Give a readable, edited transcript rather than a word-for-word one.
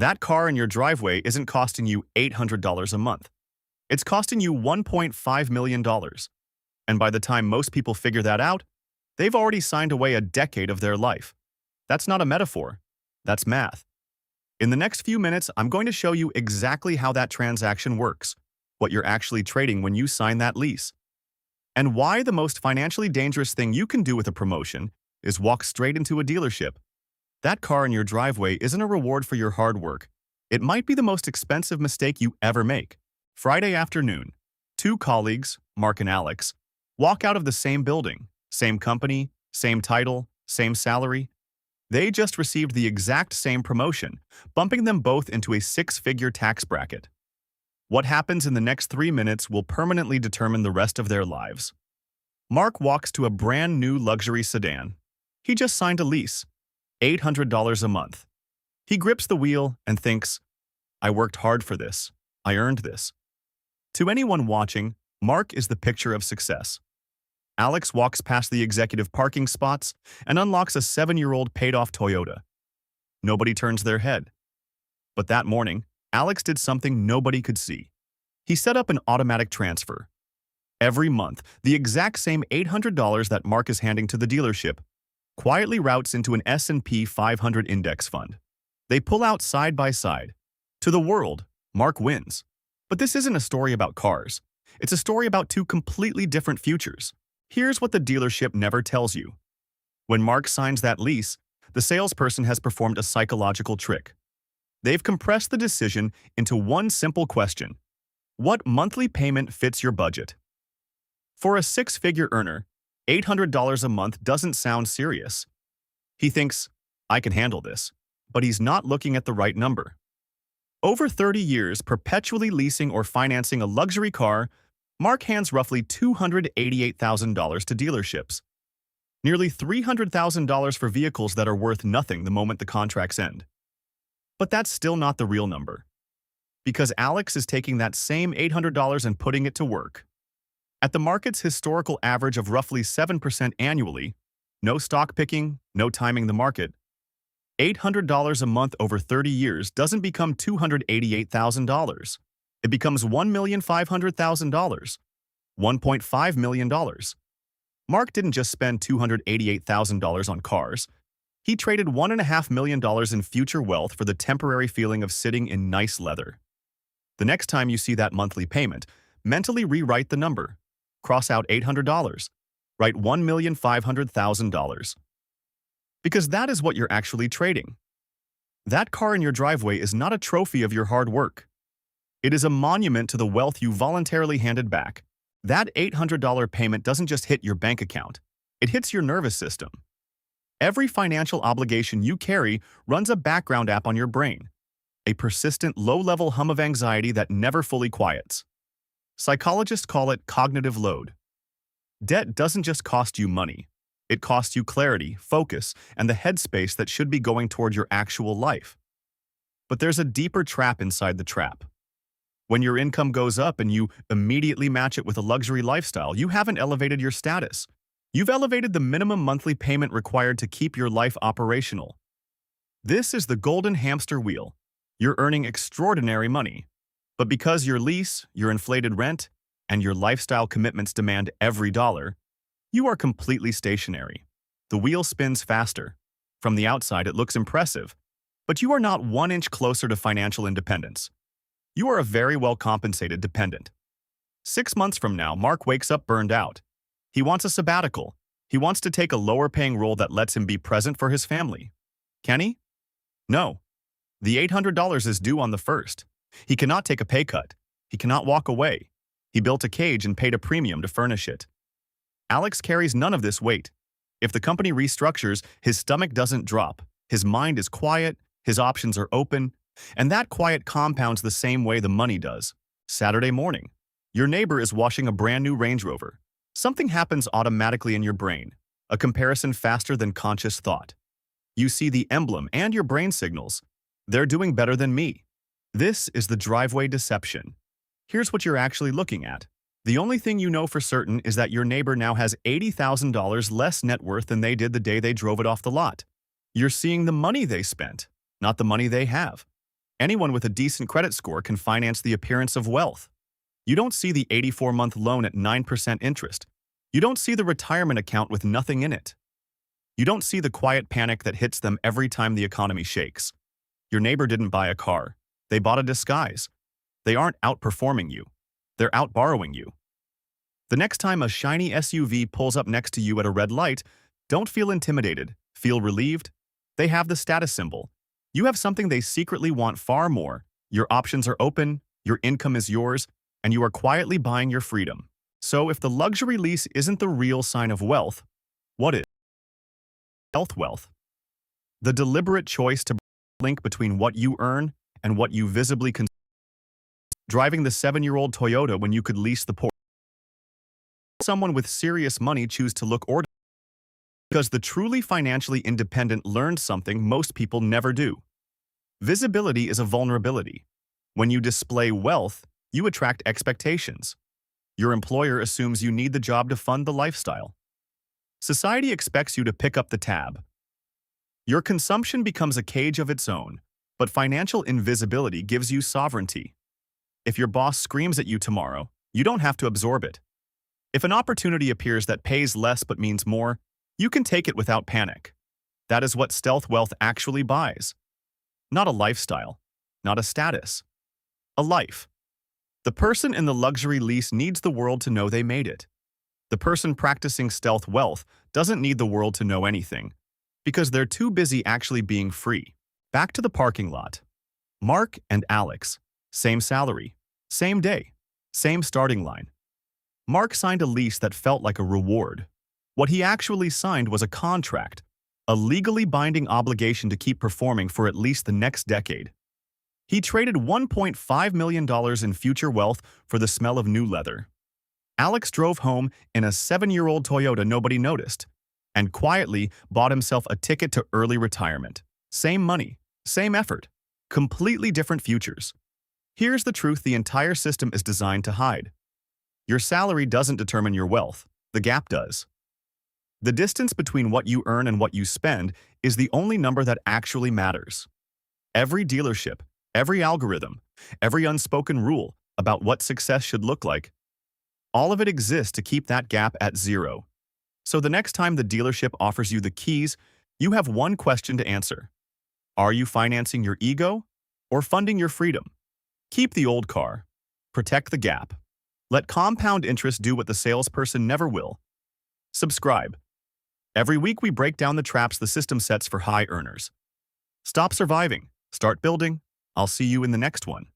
That car in your driveway isn't costing you $800 a month. It's costing you $1.5 million. And by the time most people figure that out, they've already signed away a decade of their life. That's not a metaphor. That's math. In the next few minutes, I'm going to show you exactly how that transaction works, what you're actually trading when you sign that lease, and why the most financially dangerous thing you can do with a promotion is walk straight into a dealership. That car in your driveway isn't a reward for your hard work. It might be the most expensive mistake you ever make. Friday afternoon, two colleagues, Mark and Alex, walk out of the same building, same company, same title, same salary. They just received the exact same promotion, bumping them both into a six-figure tax bracket. What happens in the next 3 minutes will permanently determine the rest of their lives. Mark walks to a brand new luxury sedan. He just signed a lease, $800 a month. He grips the wheel and thinks, I worked hard for this. I earned this. To anyone watching, Mark is the picture of success. Alex walks past the executive parking spots and unlocks a 7-year-old paid-off Toyota. Nobody turns their head. But that morning, Alex did something nobody could see. He set up an automatic transfer. Every month, the exact same $800 that Mark is handing to the dealership quietly routes into an S&P 500 index fund. They pull out side by side. To the world, Mark wins. But this isn't a story about cars. It's a story about two completely different futures. Here's what the dealership never tells you. When Mark signs that lease, the salesperson has performed a psychological trick. They've compressed the decision into one simple question. What monthly payment fits your budget? For a six-figure earner, $800 a month doesn't sound serious. He thinks, I can handle this, but he's not looking at the right number. Over 30 years perpetually leasing or financing a luxury car, Mark hands roughly $288,000 to dealerships. Nearly $300,000 for vehicles that are worth nothing the moment the contracts end. But that's still not the real number. Because Alex is taking that same $800 and putting it to work. At the market's historical average of roughly 7% annually, no stock picking, no timing the market, $800 a month over 30 years doesn't become $288,000. It becomes $1,500,000, $1.5 million. Mark didn't just spend $288,000 on cars. He traded $1.5 million in future wealth for the temporary feeling of sitting in nice leather. The next time you see that monthly payment, mentally rewrite the number. Cross out $800. Write $1,500,000. Because that is what you're actually trading. That car in your driveway is not a trophy of your hard work. It is a monument to the wealth you voluntarily handed back. That $800 payment doesn't just hit your bank account. It hits your nervous system. Every financial obligation you carry runs a background app on your brain, a persistent low-level hum of anxiety that never fully quiets. Psychologists call it cognitive load. Debt doesn't just cost you money. It costs you clarity, focus, and the headspace that should be going toward your actual life. But there's a deeper trap inside the trap. When your income goes up and you immediately match it with a luxury lifestyle, you haven't elevated your status. You've elevated the minimum monthly payment required to keep your life operational. This is the golden hamster wheel. You're earning extraordinary money. But because your lease, your inflated rent, and your lifestyle commitments demand every dollar, you are completely stationary. The wheel spins faster. From the outside, it looks impressive. But you are not 1 inch closer to financial independence. You are a very well-compensated dependent. 6 months from now, Mark wakes up burned out. He wants a sabbatical. He wants to take a lower-paying role that lets him be present for his family. Can he? No. The $800 is due on the 1st. He cannot take a pay cut. He cannot walk away. He built a cage and paid a premium to furnish it. Alex carries none of this weight. If the company restructures, his stomach doesn't drop. His mind is quiet. His options are open. And that quiet compounds the same way the money does. Saturday morning. Your neighbor is washing a brand new Range Rover. Something happens automatically in your brain, a comparison faster than conscious thought. You see the emblem and your brain signals. They're doing better than me. This is the driveway deception. Here's what you're actually looking at. The only thing you know for certain is that your neighbor now has $80,000 less net worth than they did the day they drove it off the lot. You're seeing the money they spent, not the money they have. Anyone with a decent credit score can finance the appearance of wealth. You don't see the 84-month loan at 9% interest. You don't see the retirement account with nothing in it. You don't see the quiet panic that hits them every time the economy shakes. Your neighbor didn't buy a car. They bought a disguise. They aren't outperforming you. They're outborrowing you. The next time a shiny SUV pulls up next to you at a red light, don't feel intimidated. Feel relieved. They have the status symbol. You have something they secretly want far more. Your options are open, your income is yours, and you are quietly buying your freedom. So if the luxury lease isn't the real sign of wealth, what is? Health wealth. The deliberate choice to link between what you earn and what you visibly consume. Driving the 7-year-old Toyota when you could lease the Porsche. Someone with serious money choose to look ordinary because the truly financially independent learned something most people never do. Visibility is a vulnerability. When you display wealth, you attract expectations. Your employer assumes you need the job to fund the lifestyle. Society expects you to pick up the tab. Your consumption becomes a cage of its own, but financial invisibility gives you sovereignty. If your boss screams at you tomorrow, you don't have to absorb it. If an opportunity appears that pays less but means more, you can take it without panic. That is what stealth wealth actually buys. Not a lifestyle, not a status, a life. The person in the luxury lease needs the world to know they made it. The person practicing stealth wealth doesn't need the world to know anything, because they're too busy actually being free. Back to the parking lot. Mark and Alex, same salary, same day, same starting line. Mark signed a lease that felt like a reward. What he actually signed was a contract, a legally binding obligation to keep performing for at least the next decade. He traded $1.5 million in future wealth for the smell of new leather. Alex drove home in a 7-year-old Toyota nobody noticed, and quietly bought himself a ticket to early retirement. Same money, same effort, completely different futures. Here's the truth the entire system is designed to hide. Your salary doesn't determine your wealth, the gap does. The distance between what you earn and what you spend is the only number that actually matters. Every dealership, every algorithm, every unspoken rule about what success should look like, all of it exists to keep that gap at zero. So the next time the dealership offers you the keys, you have one question to answer. Are you financing your ego or funding your freedom? Keep the old car. Protect the gap. Let compound interest do what the salesperson never will. Subscribe. Every week we break down the traps the system sets for high earners. Stop surviving. Start building. I'll see you in the next one.